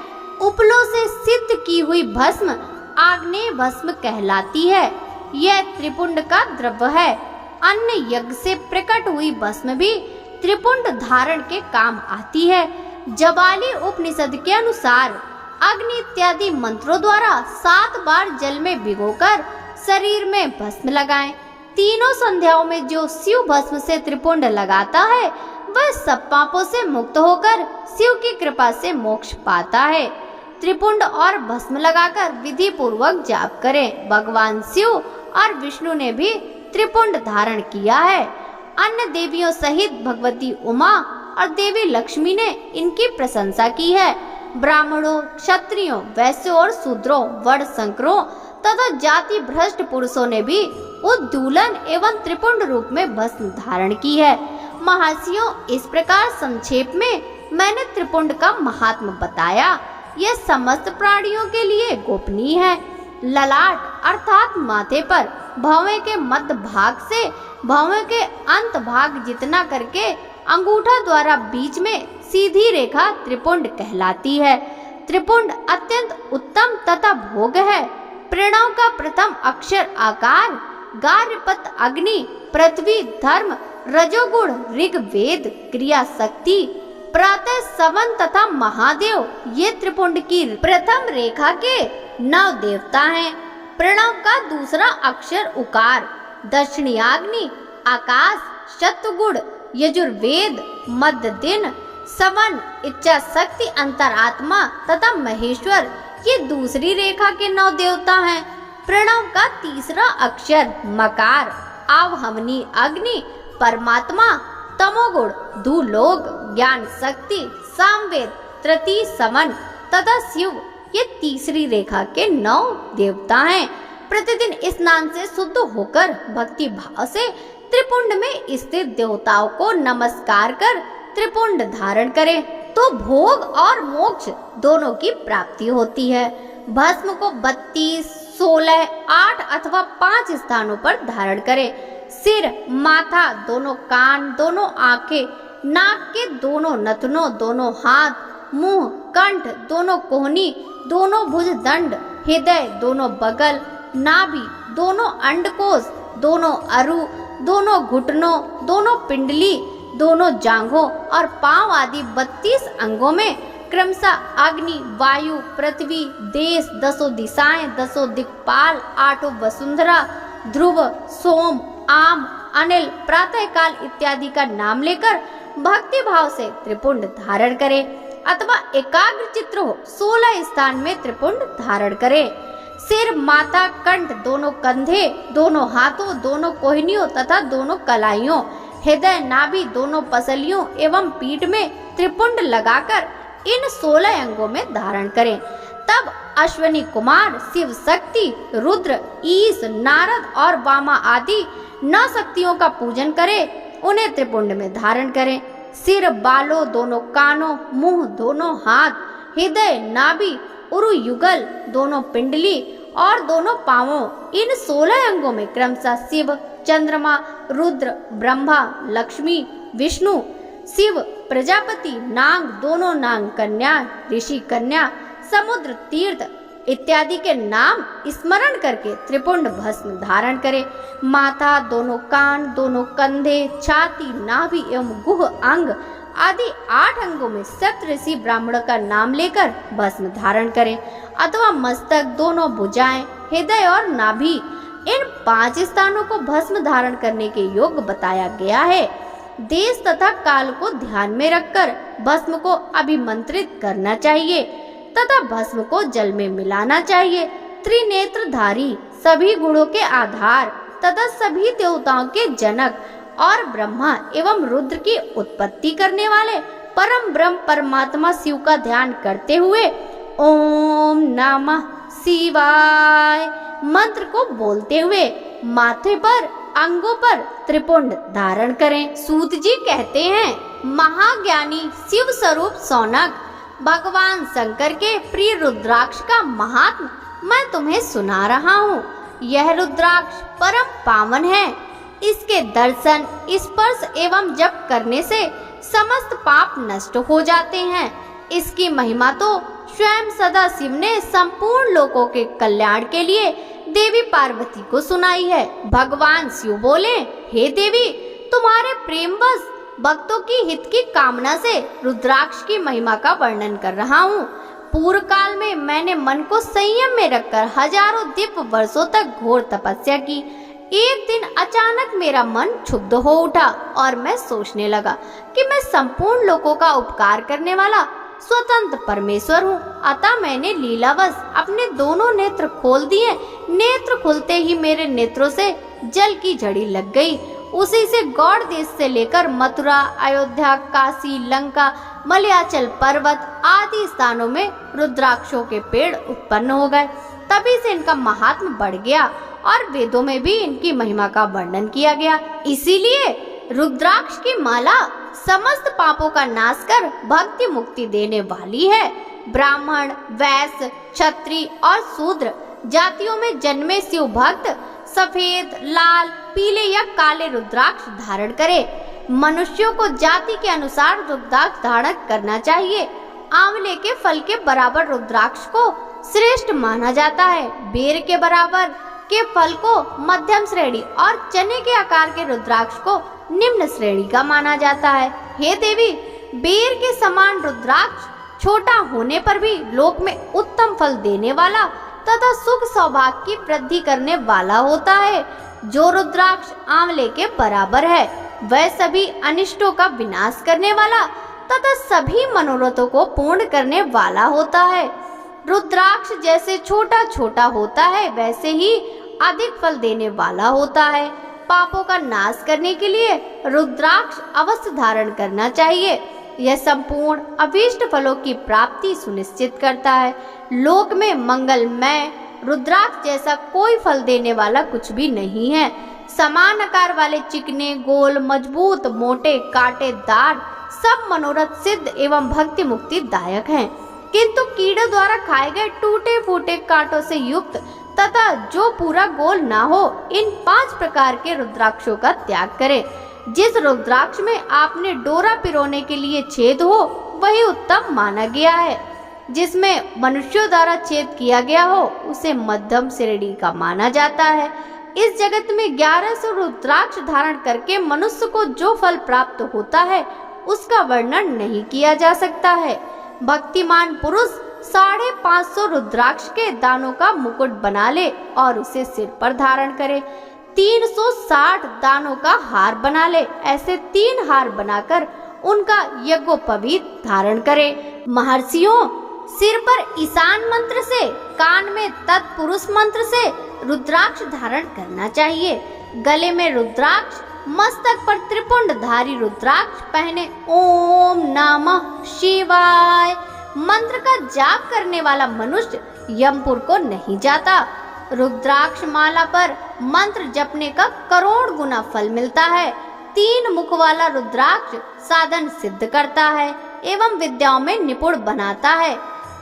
उपलों से सिद्ध की हुई भस्म आग्नेय भस्म कहलाती है। यह त्रिपुंड का द्रव्य है। अन्य यज्ञ से प्रकट हुई भस्म भी त्रिपुंड धारण के काम आती है। जबाली उपनिषद के अनुसार अग्नि इत्यादि मंत्रों द्वारा 7 बार जल में भिगोकर शरीर में भस्म लगाएं। तीनों संध्याओं में जो शिव भस्म से त्रिपुंड लगाता है वह सब पापों से मुक्त होकर शिव की कृपा से मोक्ष पाता है। त्रिपुंड और भस्म लगाकर विधि पूर्वक जाप करें। भगवान शिव और विष्णु ने भी त्रिपुंड धारण किया है। अन्य देवियों सहित भगवती उमा और देवी लक्ष्मी ने इनकी प्रशंसा की है। ब्राह्मणों, क्षत्रियों, वैश्यों और शूद्रों, वर्ण संकरों तथा जाति भ्रष्ट पुरुषों ने भी उद्दूलन एवं त्रिपुंड रूप में भस्म धारण की है। महर्षियों, इस प्रकार संक्षेप में मैंने त्रिपुंड का महात्म बताया। यह समस्त प्राणियों के लिए गोपनीय है। ललाट अर्थात माथे पर भौवें के मध्य भाग से भौवें के अंत भाग जितना करके अंगूठा द्वारा बीच में सीधी रेखा त्रिपुंड कहलाती है। त्रिपुंड अत्यंत उत्तम तथा भोग है। प्रणव का प्रथम अक्षर आकार, गार्हपत्य अग्नि, पृथ्वी धर्म, रजोगुण ऋग्वेद, क्रिया शक्ति, प्रातः सवन तथा महादेव ये त्रिपुंड की प्रथम रेखा के 9 देवता हैं। प्रणव का दूसरा अक्षर उकार, दक्षिणाग्नि, आकाश, शतगुण, यजुर्वेद, मध्य दिन, सवन, इच्छा शक्ति, अंतरात्मा तथा महेश्वर ये दूसरी रेखा के 9 देवता हैं। प्रणव का तीसरा अक्षर मकार, आवहमनी अग्नि, परमात्मा, तमोगुण, धूलोक, ज्ञान शक्ति, सामवेद, तृतीय समन तथा शिव ये तीसरी रेखा के 9 देवता हैं। प्रतिदिन स्नान से शुद्ध होकर भक्ति भाव से त्रिपुंड में स्थित देवताओं को नमस्कार कर त्रिपुंड धारण करें तो भोग और मोक्ष दोनों की प्राप्ति होती है। भस्म को 32, 16, 8 अथवा 5 स्थानों पर धारण करें। सिर, माथा, दोनों कान, दोनों आंखें, नाक के दोनों नथनों, दोनों हाथ, मुंह, कंठ, दोनों कोहनी, दोनों भुजदंड, हृदय, दोनों बगल, नाभि, दोनों अंडकोश, दोनों अरु, दोनों घुटनों, दोनों पिंडली, दोनों जांघों और पांव आदि 32 अंगों में क्रमशः अग्नि, वायु, पृथ्वी, देश, 10 दिशाएं, 10 दिक्पाल, 8 वसुंधरा, ध्रुव, सोम, आम, अनिल, प्रातः काल इत्यादि का नाम लेकर भक्ति भाव से त्रिपुंड धारण करें अथवा एकाग्र चित्र हो 16 स्थान में त्रिपुंड धारण करें। सिर, माथा, कंठ, दोनों कंधे, दोनों हाथों, दोनों कोहनियों तथा दोनों कलाइयों, हृदय, नाभि, दोनों पसलियों एवं पीठ में त्रिपुंड लगाकर इन 16 अंगों में धारण करें। तब अश्वनी कुमार, शिव शक्ति, रुद्र, ईश, नारद और वामा आदि 9 शक्तियों का पूजन करें। उन्हें त्रिपुंड में धारण करें। सिर, बालों, दोनों कानों, मुंह, दोनों हाथ, हृदय, नाभि, उरु युगल, दोनों पिंडली और दोनों पांवों इन 16 अंगों में क्रमशः शिव, चंद्रमा, रुद्र, ब्रह्मा, लक्ष्मी, विष्णु, शिव, प्रजापति, नाग, दोनों नाग कन्या, ऋषि कन्या, समुद्र, तीर्थ इत्यादि के नाम स्मरण करके त्रिपुंड भस्म धारण करें। माथा, दोनों कान, दोनों कंधे, छाती, नाभि एवं गुह अंग आदि 8 अंगों में सप्तऋषि ब्राह्मणों का नाम लेकर भस्म धारण करें अथवा मस्तक, दोनों भुजाएं, हृदय और नाभि इन 5 स्थानों को भस्म धारण करने के योग्य बताया गया है। देश तथा काल को ध्यान में रखकर भस्म को अभिमंत्रित करना चाहिए तथा भस्म को जल में मिलाना चाहिए। त्रिनेत्रधारी, सभी गुणों के आधार तथा सभी देवताओं के जनक और ब्रह्मा एवं रुद्र की उत्पत्ति करने वाले परम ब्रह्म परमात्मा शिव का ध्यान करते हुए ओम नमः शिवाय मंत्र को बोलते हुए माथे पर अंगों पर त्रिपुंड धारण करें। सूत जी कहते हैं, महाज्ञानी शिव स्वरूप सौनक भगवान शंकर के प्रिय रुद्राक्ष का महात्म मैं तुम्हें सुना रहा हूँ। यह रुद्राक्ष परम पावन है। इसके दर्शन, स्पर्श एवं जप करने से समस्त पाप नष्ट हो जाते हैं। इसकी महिमा तो स्वयं सदा शिव ने संपूर्ण लोगों के कल्याण के लिए देवी पार्वती को सुनाई है। भगवान शिव बोले, हे देवी, तुम्हारे प्रेमवश भक्तों की हित की कामना से रुद्राक्ष की महिमा का वर्णन कर रहा हूँ। पूर्व काल में मैंने मन को संयम में रखकर हजारों दिव्य वर्षों तक घोर तपस्या की। एक दिन अचानक मेरा मन क्षुब्ध हो उठा और मैं सोचने लगा कि मैं संपूर्ण लोगों का उपकार करने वाला स्वतंत्र परमेश्वर हूँ। अतः मैंने लीलावश अपने दोनों नेत्र खोल दिए। नेत्र खुलते ही मेरे नेत्रों से जल की झड़ी लग गई। उसी से गौड़ देश से लेकर मथुरा, अयोध्या, काशी, लंका, मलयाचल पर्वत आदि स्थानों में रुद्राक्षों के पेड़ उत्पन्न हो गए। तभी से इनका महात्म बढ़ गया और वेदों में भी इनकी महिमा का वर्णन किया गया। इसीलिए रुद्राक्ष की माला समस्त पापों का नाश कर भक्ति मुक्ति देने वाली है। ब्राह्मण, वैश्य, क्षत्रिय और शूद्र जातियों में जन्मे शिव भक्त सफेद, लाल, पीले या काले रुद्राक्ष धारण करे। मनुष्यों को जाति के अनुसार रुद्राक्ष धारण करना चाहिए। आंवले के फल के बराबर रुद्राक्ष को श्रेष्ठ माना जाता है। बेर के बराबर के फल को मध्यम श्रेणी और चने के आकार के रुद्राक्ष को निम्न श्रेणी का माना जाता है। हे देवी, बेर के समान रुद्राक्ष छोटा होने पर भी लोक में उत्तम फल देने वाला तथा सुख सौभाग्य की वृद्धि करने वाला होता है। जो रुद्राक्ष आंवले के बराबर है वह सभी अनिष्टों का विनाश करने वाला तथा सभी मनोरथों को पूर्ण करने वाला होता है। रुद्राक्ष जैसे छोटा छोटा होता है वैसे ही अधिक फल देने वाला होता है। पापों का नाश करने के लिए रुद्राक्ष अवश्य धारण करना चाहिए। यह संपूर्ण अभीष्ट फलों की प्राप्ति सुनिश्चित करता है। लोक में मंगलमय रुद्राक्ष जैसा कोई फल देने वाला कुछ भी नहीं है। समान आकार वाले चिकने, गोल, मजबूत, मोटे, कांटेदार सब मनोरथ सिद्ध एवं भक्ति मुक्ति दायक हैं। किंतु कीड़ों द्वारा खाए गए टूटे फूटे कांटों से युक्त तथा जो पूरा गोल ना हो, इन 5 प्रकार के रुद्राक्षों का त्याग करें। जिस रुद्राक्ष में आपने डोरा पिरोने के लिए छेद हो वही उत्तम माना गया है। जिसमें मनुष्यों द्वारा छेद किया गया हो उसे मध्यम श्रेणी का माना जाता है। इस जगत में 1100 रुद्राक्ष धारण करके मनुष्य को जो फल प्राप्त होता है उसका वर्णन नहीं किया जा सकता है। भक्तिमान पुरुष 550 रुद्राक्ष के दानों का मुकुट बना ले और उसे सिर पर धारण करे। 360 दानों का हार बना ले। ऐसे 3 हार बनाकर उनका यज्ञोपवीत धारण करे। महर्षियों, सिर पर ईशान मंत्र से, कान में तत्पुरुष मंत्र से रुद्राक्ष धारण करना चाहिए। गले में रुद्राक्ष, मस्तक पर त्रिपुंडधारी रुद्राक्ष पहने ओम नमः शिवाय मंत्र का जाप करने वाला मनुष्य यमपुर को नहीं जाता। रुद्राक्ष माला पर मंत्र जपने का करोड़ गुना फल मिलता है। 3 मुख वाला रुद्राक्ष साधन सिद्ध करता है एवं विद्याओं में निपुण बनाता है।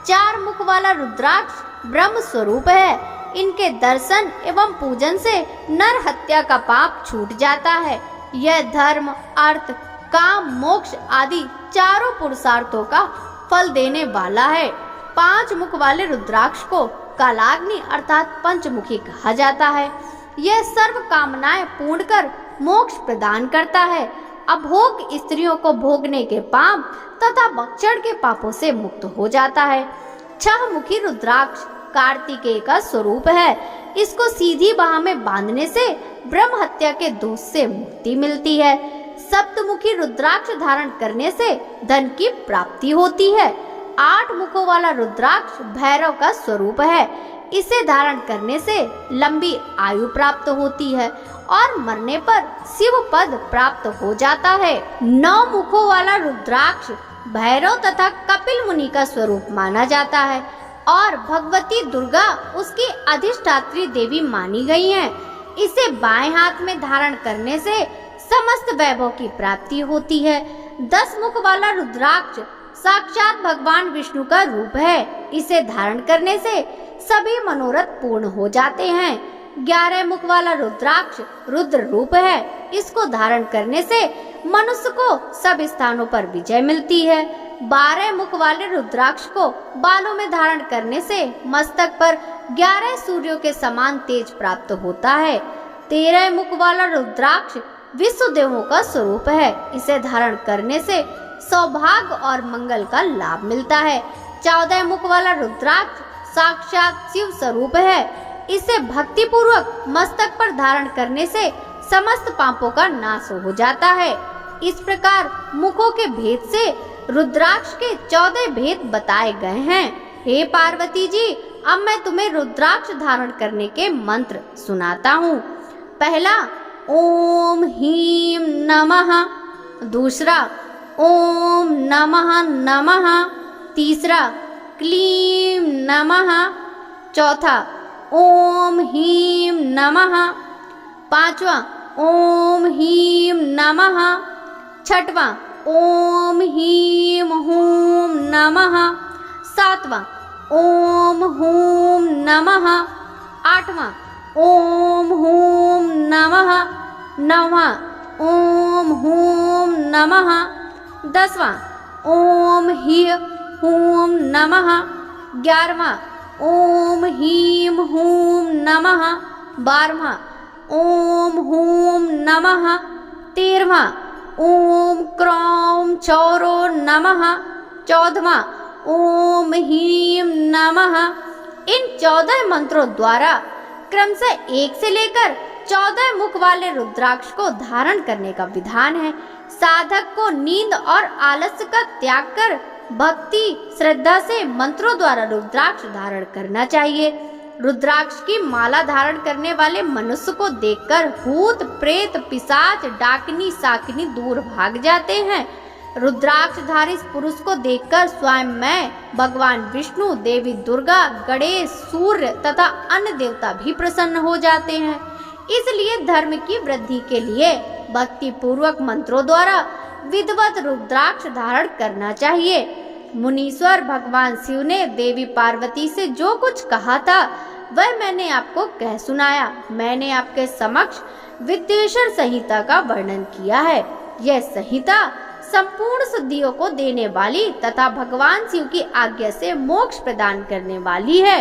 4 मुख वाला रुद्राक्ष ब्रह्म स्वरूप है। इनके दर्शन एवं पूजन से नर हत्या का पाप छूट जाता है। यह धर्म, अर्थ, काम, मोक्ष आदि चारों पुरुषार्थों का फल देने वाला है। 5 मुख वाले रुद्राक्ष को कालाग्नि अर्थात पंचमुखी कहा जाता है। यह सर्व कामनाएं पूर्ण कर मोक्ष प्रदान करता है। अभोग स्त्रियों को भोगने के पाप तथा भक्षण के पापों से मुक्त हो जाता है। 6 मुखी रुद्राक्ष कार्तिकेय का स्वरूप है। इसको सीधी बाह में बांधने से ब्रह्म हत्या के दोष से मुक्ति मिलती है। सप्तमुखी रुद्राक्ष धारण करने से धन की प्राप्ति होती है। 8 मुखों वाला रुद्राक्ष भैरव का स्वरूप है। इसे धारण करने से लंबी आयु प्राप्त होती है और मरने पर शिव पद प्राप्त हो जाता है। 9 मुखों वाला रुद्राक्ष भैरव तथा कपिल मुनि का स्वरूप माना जाता है और भगवती दुर्गा उसकी अधिष्ठात्री देवी मानी गई हैं। इसे बाएं हाथ में धारण करने से समस्त वैभव की प्राप्ति होती है। 10 मुख वाला रुद्राक्ष साक्षात भगवान विष्णु का रूप है। इसे धारण करने से सभी मनोरथ पूर्ण हो जाते हैं। 11 मुख वाला रुद्राक्ष रुद्र रूप है। इसको धारण करने से मनुष्य को सब स्थानों पर विजय मिलती है। 12 मुख वाले रुद्राक्ष को बालों में धारण करने से मस्तक पर 11 सूर्यों के समान तेज प्राप्त होता है। 13 मुख वाला रुद्राक्ष विश्व देवों का स्वरूप है। इसे धारण करने से सौभाग्य और मंगल का लाभ मिलता है। 14 मुख वाला रुद्राक्ष साक्षात शिव स्वरूप है। इसे भक्ति पूर्वक मस्तक पर धारण करने से समस्त पापों का नाश हो जाता है। इस प्रकार मुखों के भेद से रुद्राक्ष के 14 भेद बताए गए हैं। हे पार्वती जी, अब मैं तुम्हें रुद्राक्ष धारण करने के मंत्र सुनाता हूँ। पहला ओम ह्रीं नमः, दूसरा ओम नमः नमः, तीसरा क्लीं नमः, चौथा ओम ह्रीं नमः, पांचवा ओम ह्रीं नमः, छठवां ओम ह्रीं हूं नमः, सातवां ओम हूं नमः, आठवां ओम हूं नमः, नौवां ओम हूं नमः, 10वां ओम ह्रीं हूं नमः, 11वां ओम ह्रीं हूं नमः, 12वां ओम हूं नमः, 13वां ओम क्रौं चौरो नमः, 14वां ओम ह्रीं नमः। इन 14 मंत्रों द्वारा क्रमशः 1 से लेकर 14 मुख वाले रुद्राक्ष को धारण करने का विधान है। साधक को नींद और आलस्य का त्याग कर भक्ति श्रद्धा से मंत्रों द्वारा रुद्राक्ष धारण करना चाहिए। रुद्राक्ष की माला धारण करने वाले मनुष्य को देखकर भूत प्रेत पिशाच डाकनी साकनी दूर भाग जाते हैं। रुद्राक्षधारी पुरुष को देखकर स्वयं मैं, भगवान विष्णु, देवी दुर्गा, गणेश, सूर्य तथा अन्य देवता भी प्रसन्न हो जाते हैं। इसलिए धर्म की वृद्धि के लिए भक्ति पूर्वक मंत्रों द्वारा विधिवत रुद्राक्ष धारण करना चाहिए। मुनीश्वर भगवान शिव ने देवी पार्वती से जो कुछ कहा था वह मैंने आपको कह सुनाया। मैंने आपके समक्ष विद्येश्वर संहिता का वर्णन किया है। यह संहिता संपूर्ण सिद्धियों को देने वाली तथा भगवान शिव की आज्ञा से मोक्ष प्रदान करने वाली है।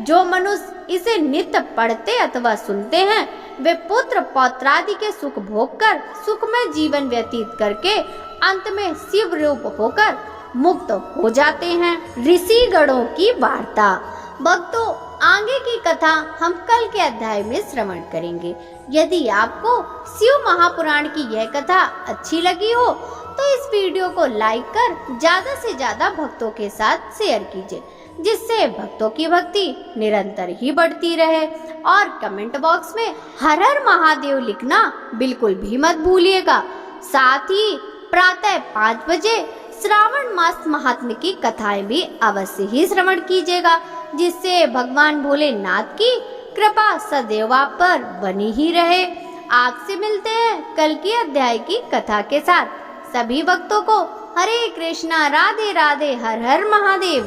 जो मनुष्य इसे नित्य पढ़ते अथवा सुनते हैं वे पुत्र पौत्रादि के सुख भोग कर सुखमय जीवन व्यतीत करके अंत में शिव रूप होकर मुक्त हो जाते हैं। ऋषि गणों की वार्ता। भक्तों, आगे की कथा हम कल के अध्याय में श्रवण करेंगे। यदि आपको शिव महापुराण की यह कथा अच्छी लगी हो तो इस वीडियो को लाइक कर ज्यादा से ज्यादा भक्तों के साथ शेयर कीजिए, जिससे भक्तों की भक्ति निरंतर ही बढ़ती रहे। और कमेंट बॉक्स में हर हर महादेव लिखना बिल्कुल भी मत भूलिएगा। साथ ही प्रातः 5 बजे श्रावण मास महात्म्य की कथाएं भी अवश्य ही श्रवण कीजिएगा, जिससे भगवान भोलेनाथ की कृपा सदैव आप पर बनी ही रहे। आपसे मिलते हैं कल की अध्याय की कथा के साथ। सभी भक्तों को हरे कृष्णा, राधे राधे, हर हर महादेव।